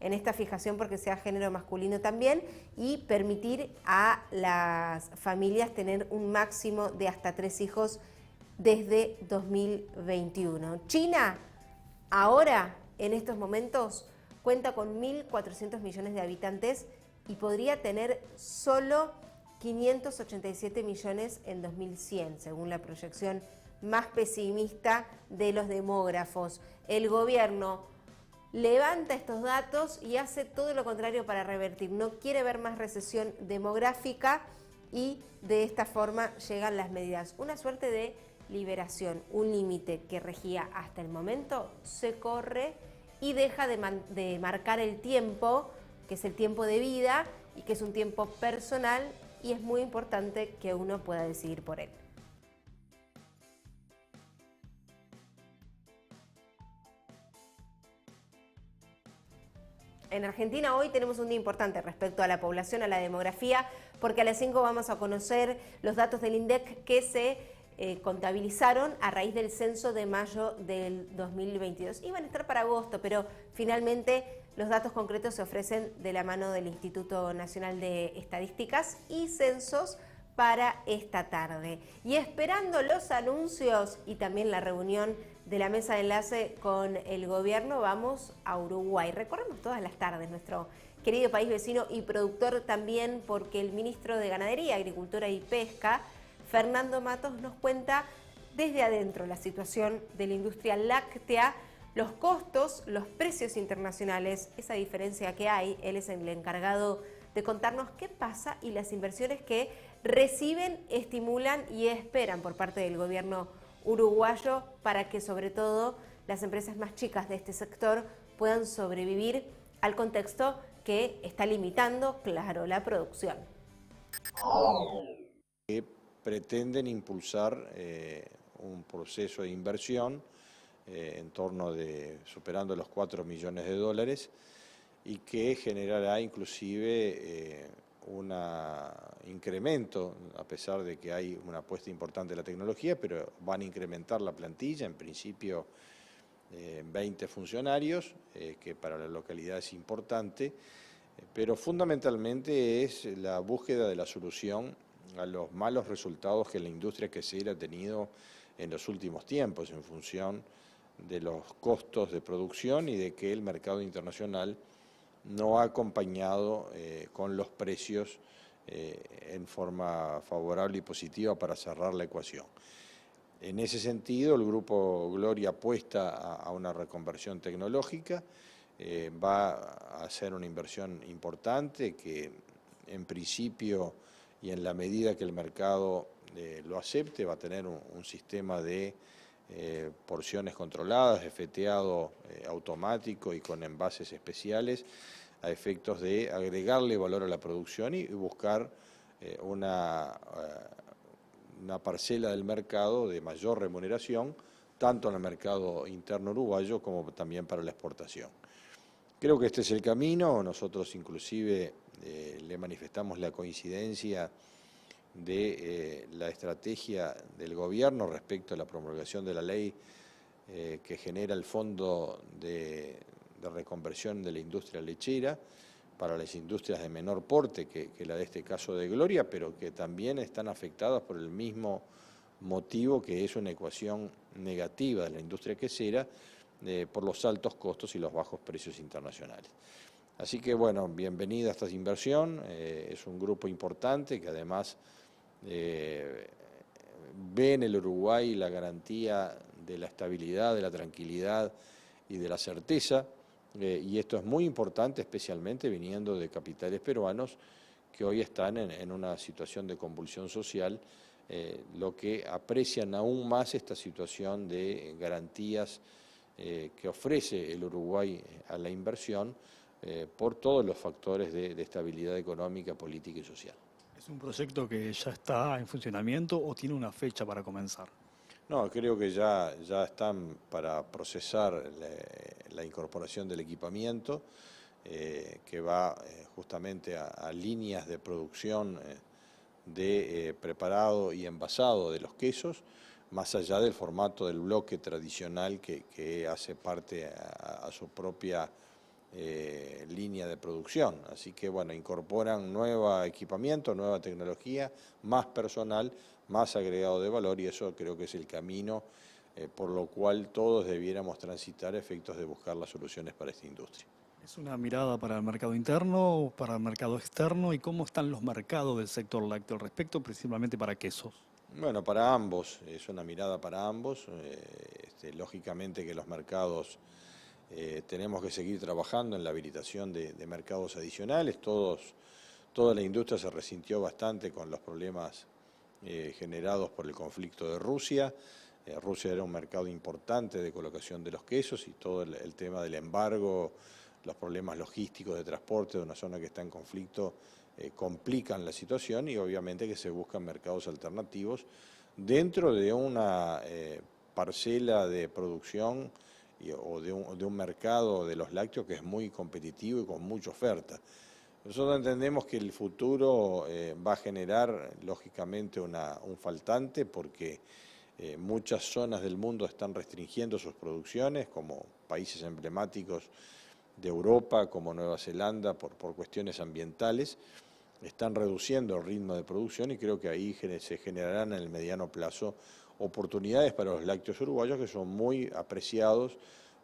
en esta fijación porque sea género masculino también, y permitir a las familias tener un máximo de hasta 3 hijos desde 2021. China, ahora, en estos momentos, cuenta con 1.400 millones de habitantes y podría tener solo 587 millones en 2100, según la proyección más pesimista de los demógrafos. El gobierno levanta estos datos y hace todo lo contrario para revertir. No quiere ver más recesión demográfica y de esta forma llegan las medidas. Una suerte de liberación, un límite que regía hasta el momento, se corre y deja de marcar el tiempo, que es el tiempo de vida y que es un tiempo personal, y es muy importante que uno pueda decidir por él. En Argentina hoy tenemos un día importante respecto a la población, a la demografía, porque a las 5 vamos a conocer los datos del INDEC que se contabilizaron a raíz del censo de mayo del 2022. Iban a estar para agosto, pero finalmente los datos concretos se ofrecen de la mano del Instituto Nacional de Estadísticas y Censos para esta tarde. Y esperando los anuncios y también la reunión de la mesa de enlace con el gobierno, vamos a Uruguay. Recorremos todas las tardes nuestro querido país vecino y productor también, porque el ministro de Ganadería, Agricultura y Pesca, Fernando Matos, nos cuenta desde adentro la situación de la industria láctea, los costos, los precios internacionales, esa diferencia que hay. Él es el encargado de contarnos qué pasa y las inversiones que reciben, estimulan y esperan por parte del gobierno uruguayo para que sobre todo las empresas más chicas de este sector puedan sobrevivir al contexto que está limitando, claro, la producción. Que pretenden impulsar un proceso de inversión en torno de superando los 4 millones de dólares y que generará inclusive un incremento, a pesar de que hay una apuesta importante de la tecnología, pero van a incrementar la plantilla, en principio 20 funcionarios, que para la localidad es importante, pero fundamentalmente es la búsqueda de la solución a los malos resultados que la industria quesera ha tenido en los últimos tiempos en función de los costos de producción y de que el mercado internacional no ha acompañado con los precios en forma favorable y positiva para cerrar la ecuación. En ese sentido, el Grupo Gloria apuesta a una reconversión tecnológica, va a hacer una inversión importante que en principio y en la medida que el mercado lo acepte va a tener un sistema de porciones controladas, de feteado automático y con envases especiales a efectos de agregarle valor a la producción y buscar una una parcela del mercado de mayor remuneración, tanto en el mercado interno uruguayo como también para la exportación. Creo que este es el camino. Nosotros inclusive le manifestamos la coincidencia de la estrategia del gobierno respecto a la promulgación de la ley que genera el Fondo de Reconversión de la Industria Lechera para las industrias de menor porte que la de este caso de Gloria, pero que también están afectadas por el mismo motivo, que es una ecuación negativa de la industria quesera por los altos costos y los bajos precios internacionales. Así que bueno, bienvenida a esta inversión. Es un grupo importante que además ve en el Uruguay la garantía de la estabilidad, de la tranquilidad y de la certeza, y esto es muy importante, especialmente viniendo de capitales peruanos que hoy están en una situación de convulsión social, lo que aprecian aún más esta situación de garantías que ofrece el Uruguay a la inversión por todos los factores de estabilidad económica, política y social. ¿Es un proyecto que ya está en funcionamiento o tiene una fecha para comenzar? No, creo que ya están para procesar la incorporación del equipamiento que va justamente a líneas de producción de preparado y envasado de los quesos, más allá del formato del bloque tradicional que hace parte a su propia línea de producción. Así que bueno, incorporan nuevo equipamiento, nueva tecnología, más personal, más agregado de valor, y eso creo que es el camino por lo cual todos debiéramos transitar a efectos de buscar las soluciones para esta industria. ¿Es una mirada para el mercado interno o para el mercado externo? ¿Y cómo están los mercados del sector lácteo al respecto, principalmente para quesos? Bueno, para ambos, es una mirada para ambos. Lógicamente que los mercados tenemos que seguir trabajando en la habilitación de mercados adicionales. Toda la industria se resintió bastante con los problemas generados por el conflicto de Rusia. Rusia era un mercado importante de colocación de los quesos, y todo el tema del embargo, los problemas logísticos de transporte de una zona que está en conflicto complican la situación, y obviamente que se buscan mercados alternativos dentro de una parcela de producción o de un mercado de los lácteos que es muy competitivo y con mucha oferta. Nosotros entendemos que el futuro va a generar lógicamente un faltante, porque muchas zonas del mundo están restringiendo sus producciones, como países emblemáticos de Europa, como Nueva Zelanda, por cuestiones ambientales, están reduciendo el ritmo de producción, y creo que ahí se generarán en el mediano plazo oportunidades para los lácteos uruguayos, que son muy apreciados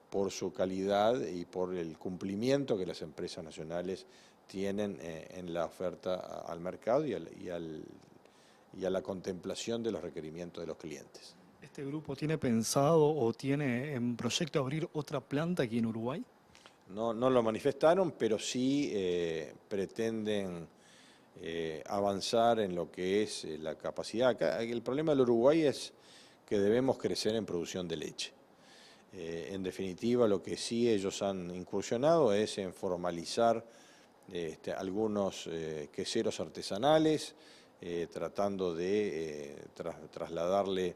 por su calidad y por el cumplimiento que las empresas nacionales tienen en la oferta al mercado y a la contemplación de los requerimientos de los clientes. ¿Este grupo tiene pensado o tiene en proyecto abrir otra planta aquí en Uruguay? No lo manifestaron, pero sí pretenden avanzar en lo que es la capacidad. Acá, el problema del Uruguay es que debemos crecer en producción de leche. En definitiva, lo que sí ellos han incursionado es en formalizar algunos queseros artesanales, tratando de trasladarle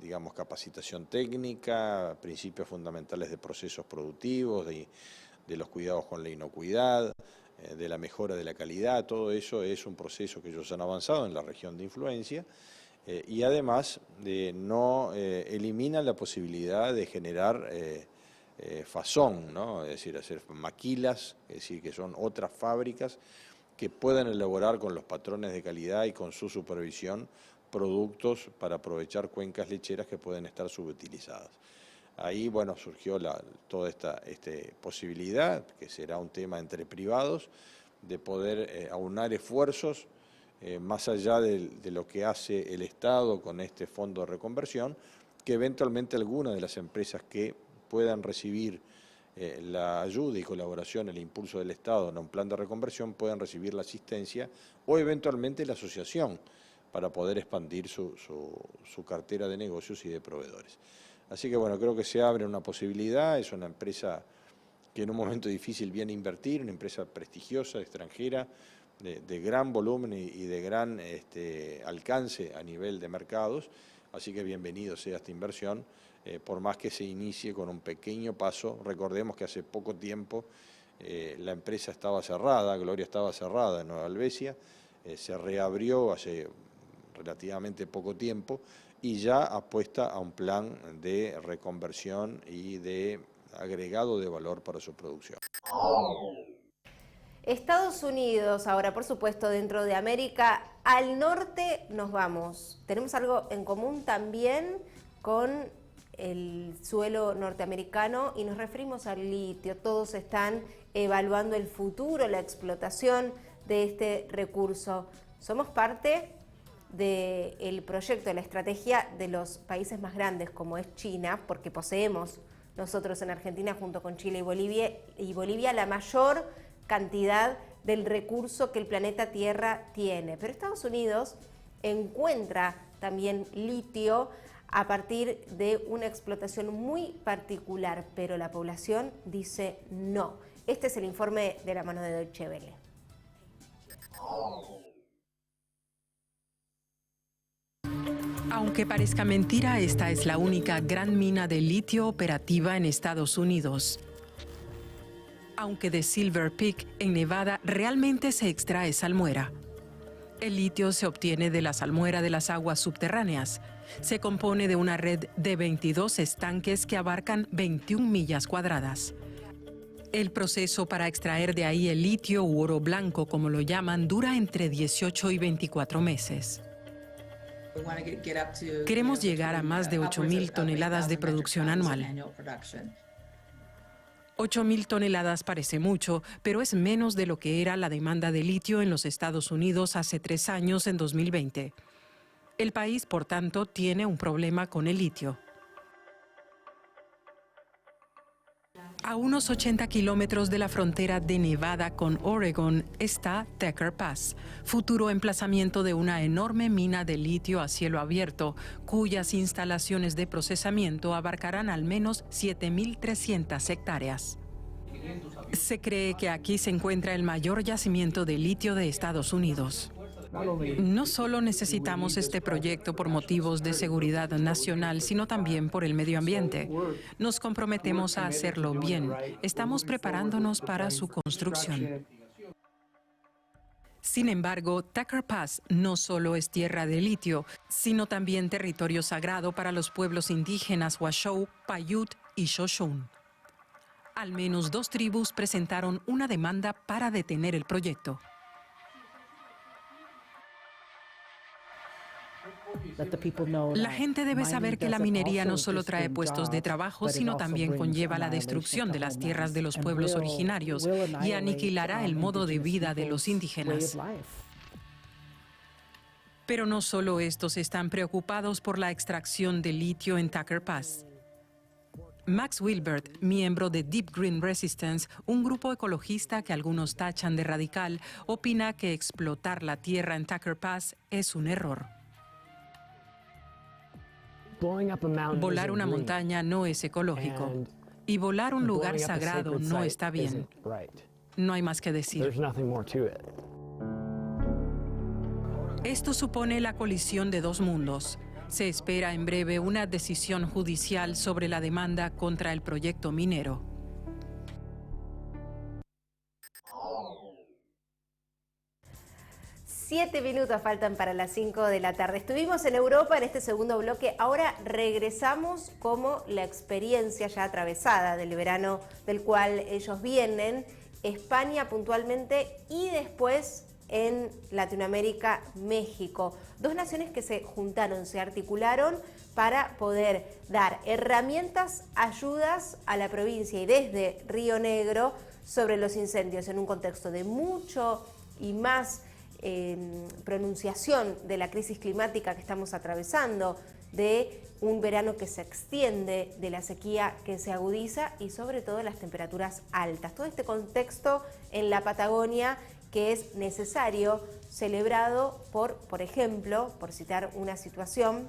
digamos, capacitación técnica, principios fundamentales de procesos productivos, de los cuidados con la inocuidad, de la mejora de la calidad. Todo eso es un proceso que ellos han avanzado en la región de influencia, y además no eliminan la posibilidad de generar fasón, ¿no? Es decir, hacer maquilas, es decir, que son otras fábricas que puedan elaborar con los patrones de calidad y con su supervisión productos para aprovechar cuencas lecheras que pueden estar subutilizadas. Ahí, bueno, surgió toda esta posibilidad, que será un tema entre privados, de poder aunar esfuerzos más allá de lo que hace el Estado con este fondo de reconversión, que eventualmente algunas de las empresas que puedan recibir la ayuda y colaboración, el impulso del Estado en un plan de reconversión, puedan recibir la asistencia o eventualmente la asociación para poder expandir su cartera de negocios y de proveedores. Así que bueno, creo que se abre una posibilidad. Es una empresa que en un momento difícil viene a invertir, una empresa prestigiosa, extranjera, de gran volumen y de gran alcance a nivel de mercados, así que bienvenido sea esta inversión, por más que se inicie con un pequeño paso. Recordemos que hace poco tiempo la empresa estaba cerrada, Gloria estaba cerrada en Nueva Helvecia, se reabrió hace relativamente poco tiempo y ya apuesta a un plan de reconversión y de agregado de valor para su producción. Estados Unidos, ahora por supuesto dentro de América, al norte nos vamos. Tenemos algo en común también con el suelo norteamericano y nos referimos al litio. Todos están evaluando el futuro, la explotación de este recurso. Somos parte del proyecto, de la estrategia de los países más grandes como es China, porque poseemos nosotros en Argentina junto con Chile y Bolivia la mayor cantidad del recurso que el planeta Tierra tiene. Pero Estados Unidos encuentra también litio a partir de una explotación muy particular, pero la población dice no. Este es el informe de la mano de Deutsche Welle. Aunque parezca mentira, esta es la única gran mina de litio operativa en Estados Unidos. Aunque de Silver Peak, en Nevada, realmente se extrae salmuera. El litio se obtiene de la salmuera de las aguas subterráneas. Se compone de una red de 22 estanques que abarcan 21 millas cuadradas. El proceso para extraer de ahí el litio u oro blanco, como lo llaman, dura entre 18 y 24 meses. Queremos llegar a más de 8.000 toneladas de producción anual. 8.000 toneladas parece mucho, pero es menos de lo que era la demanda de litio en los Estados Unidos hace 3 años, en 2020. El país, por tanto, tiene un problema con el litio. A unos 80 kilómetros de la frontera de Nevada con Oregon está Thacker Pass, futuro emplazamiento de una enorme mina de litio a cielo abierto, cuyas instalaciones de procesamiento abarcarán al menos 7.300 hectáreas. Se cree que aquí se encuentra el mayor yacimiento de litio de Estados Unidos. No solo necesitamos este proyecto por motivos de seguridad nacional, sino también por el medio ambiente. Nos comprometemos a hacerlo bien. Estamos preparándonos para su construcción. Sin embargo, Thacker Pass no solo es tierra de litio, sino también territorio sagrado para los pueblos indígenas Washoe, Paiute y Shoshone. Al menos 2 tribus presentaron una demanda para detener el proyecto. La gente debe saber que la minería no solo trae puestos de trabajo, sino también conlleva la destrucción de las tierras de los pueblos originarios y aniquilará el modo de vida de los indígenas. Pero no solo estos están preocupados por la extracción de litio en Thacker Pass. Max Wilbert, miembro de Deep Green Resistance, un grupo ecologista que algunos tachan de radical, opina que explotar la tierra en Thacker Pass es un error. Volar una montaña no es ecológico y volar un lugar sagrado no está bien. No hay más que decir. Esto supone la colisión de 2 mundos. Se espera en breve una decisión judicial sobre la demanda contra el proyecto minero. Siete minutos faltan para las 5 de la tarde. Estuvimos en Europa en este segundo bloque. Ahora regresamos como la experiencia ya atravesada del verano del cual ellos vienen, España puntualmente, y después en Latinoamérica, México. 2 naciones que se juntaron, se articularon para poder dar herramientas, ayudas a la provincia y desde Río Negro sobre los incendios en un contexto de mucho y más pronunciación de la crisis climática que estamos atravesando, de un verano que se extiende, de la sequía que se agudiza y sobre todo las temperaturas altas. Todo este contexto en la Patagonia que es necesario, celebrado por ejemplo, por citar una situación,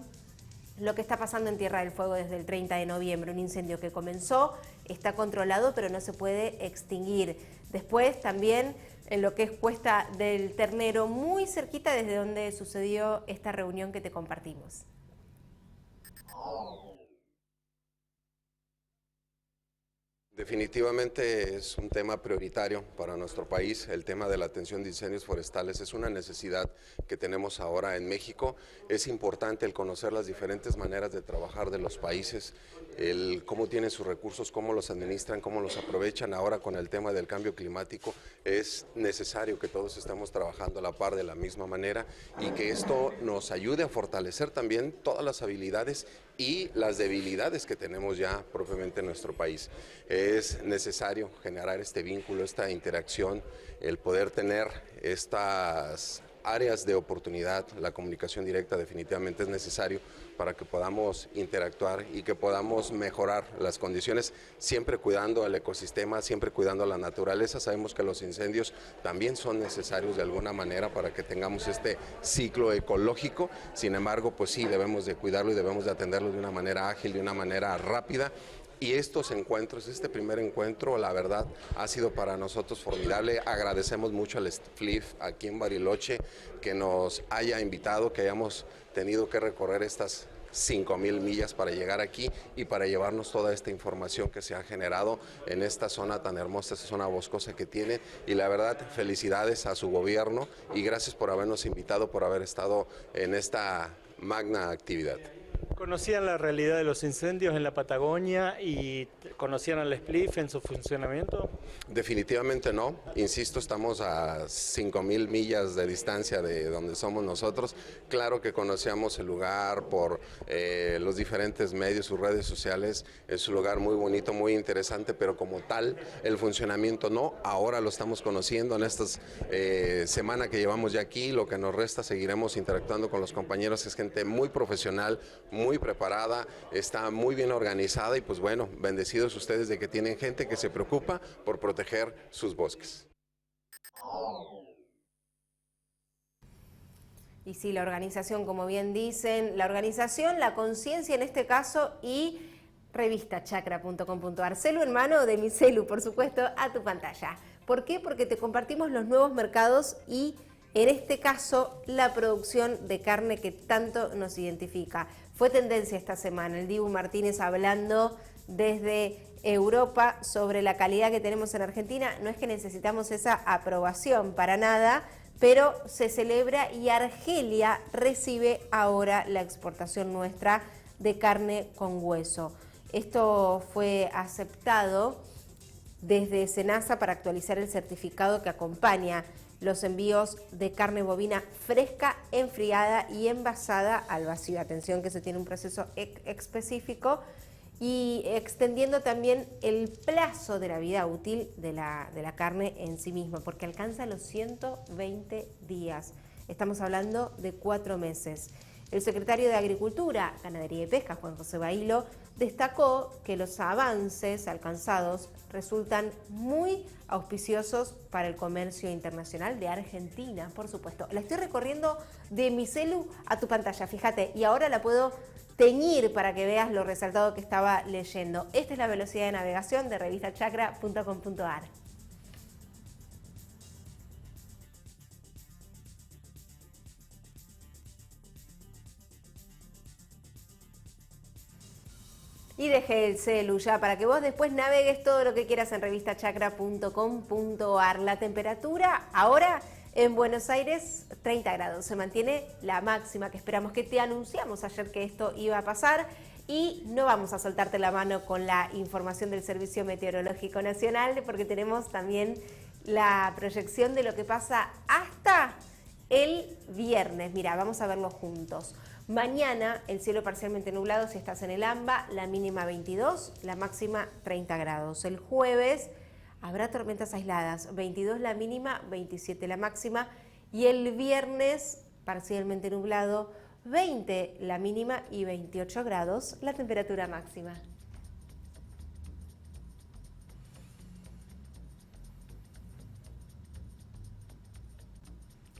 lo que está pasando en Tierra del Fuego desde el 30 de noviembre, un incendio que comenzó, está controlado, pero no se puede extinguir. Después también en lo que es Cuesta del Ternero, muy cerquita desde donde sucedió esta reunión que te compartimos. Definitivamente es un tema prioritario para nuestro país. El tema de la atención de incendios forestales es una necesidad que tenemos ahora en México. Es importante el conocer las diferentes maneras de trabajar de los países, el cómo tienen sus recursos, cómo los administran, cómo los aprovechan. Ahora con el tema del cambio climático es necesario que todos estemos trabajando a la par de la misma manera y que esto nos ayude a fortalecer también todas las habilidades y las debilidades que tenemos ya propiamente en nuestro país. Es necesario generar este vínculo, esta interacción, el poder tener estas áreas de oportunidad. La comunicación directa definitivamente es necesario para que podamos interactuar y que podamos mejorar las condiciones, siempre cuidando el ecosistema, siempre cuidando la naturaleza. Sabemos que los incendios también son necesarios de alguna manera para que tengamos este ciclo ecológico. Sin embargo, pues sí, debemos de cuidarlo y debemos de atenderlo de una manera ágil, de una manera rápida. Y estos encuentros, este primer encuentro, la verdad, ha sido para nosotros formidable. Agradecemos mucho al SFLIF aquí en Bariloche que nos haya invitado, que hayamos tenido que recorrer estas 5,000 millas para llegar aquí y para llevarnos toda esta información que se ha generado en esta zona tan hermosa, esta zona boscosa que tiene. Y la verdad, felicidades a su gobierno y gracias por habernos invitado, por haber estado en esta magna actividad. ¿Conocían la realidad de los incendios en la Patagonia y conocían al SPLIF en su funcionamiento? Definitivamente no. Insisto, estamos a 5,000 millas de distancia de donde somos nosotros. Claro que conocíamos el lugar por los diferentes medios, sus redes sociales. Es un lugar muy bonito, muy interesante, pero como tal, el funcionamiento no. Ahora lo estamos conociendo en esta semana que llevamos ya aquí. Lo que nos resta, seguiremos interactuando con los compañeros. Es gente muy profesional, muy preparada, está muy bien organizada y pues bueno, bendecidos ustedes de que tienen gente que se preocupa por proteger sus bosques. Y sí, la organización, como bien dicen, la organización, la conciencia en este caso y revistachacra.com.ar. Celu en mano de mi celu, por supuesto, a tu pantalla. ¿Por qué? Porque te compartimos los nuevos mercados y en este caso la producción de carne que tanto nos identifica. Fue tendencia esta semana, el Dibu Martínez hablando desde Europa sobre la calidad que tenemos en Argentina. No es que necesitamos esa aprobación para nada, pero se celebra y Argelia recibe ahora la exportación nuestra de carne con hueso. Esto fue aceptado desde SENASA para actualizar el certificado que acompaña los envíos de carne bovina fresca, enfriada y envasada al vacío. Atención que se tiene un proceso específico y extendiendo también el plazo de la vida útil de la carne en sí misma, porque alcanza los 120 días. Estamos hablando de 4 meses. El secretario de Agricultura, Ganadería y Pesca, Juan José Bailo, destacó que los avances alcanzados resultan muy auspiciosos para el comercio internacional de Argentina, por supuesto. La estoy recorriendo de mi celu a tu pantalla, fíjate, y ahora la puedo teñir para que veas lo resaltado que estaba leyendo. Esta es la velocidad de navegación de revistachacra.com.ar. Y dejé el celu ya para que vos después navegues todo lo que quieras en revistachacra.com.ar. La temperatura ahora en Buenos Aires 30 grados. Se mantiene la máxima que esperamos, que te anunciamos ayer que esto iba a pasar. Y no vamos a soltarte la mano con la información del Servicio Meteorológico Nacional porque tenemos también la proyección de lo que pasa hasta el viernes. Mira, vamos a verlo juntos. Mañana el cielo parcialmente nublado si estás en el AMBA, la mínima 22, la máxima 30 grados. El jueves habrá tormentas aisladas, 22 la mínima, 27 la máxima. Y el viernes parcialmente nublado, 20 la mínima y 28 grados la temperatura máxima.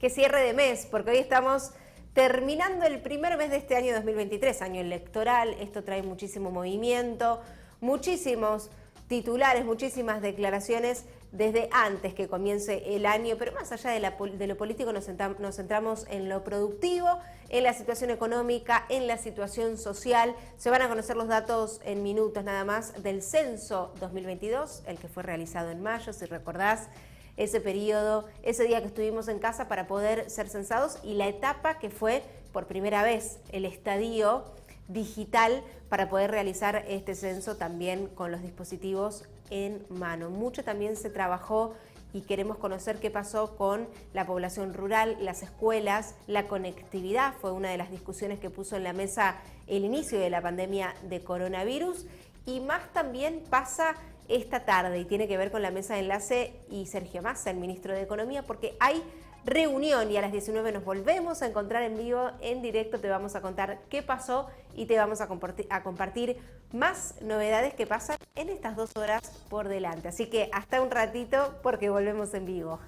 Que cierre de mes, porque hoy estamos terminando el primer mes de este año 2023, año electoral. Esto trae muchísimo movimiento, muchísimos titulares, muchísimas declaraciones desde antes que comience el año, pero más allá de lo político nos centramos en lo productivo, en la situación económica, en la situación social. Se van a conocer los datos en minutos nada más del censo 2022, el que fue realizado en mayo, si recordás ese periodo, ese día que estuvimos en casa para poder ser censados, y la etapa que fue por primera vez el estadio digital para poder realizar este censo también con los dispositivos en mano. Mucho también se trabajó y queremos conocer qué pasó con la población rural, las escuelas, la conectividad. Fue una de las discusiones que puso en la mesa el inicio de la pandemia de coronavirus, y más también pasa esta tarde y tiene que ver con la mesa de enlace y Sergio Massa, el ministro de Economía, porque hay reunión y a las 19 nos volvemos a encontrar en vivo, en directo. Te vamos a contar qué pasó y te vamos a compartir más novedades que pasan en estas 2 horas por delante. Así que hasta un ratito porque volvemos en vivo.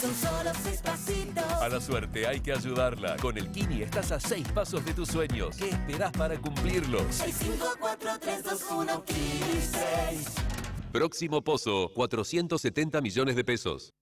Son solo 6 pasitos. A la suerte hay que ayudarla. Con el Kini estás a 6 pasos de tus sueños. ¿Qué esperás para cumplirlos? 6, 5, 4, 3, 2, 1, Kini 6. Próximo pozo, 470 millones de pesos.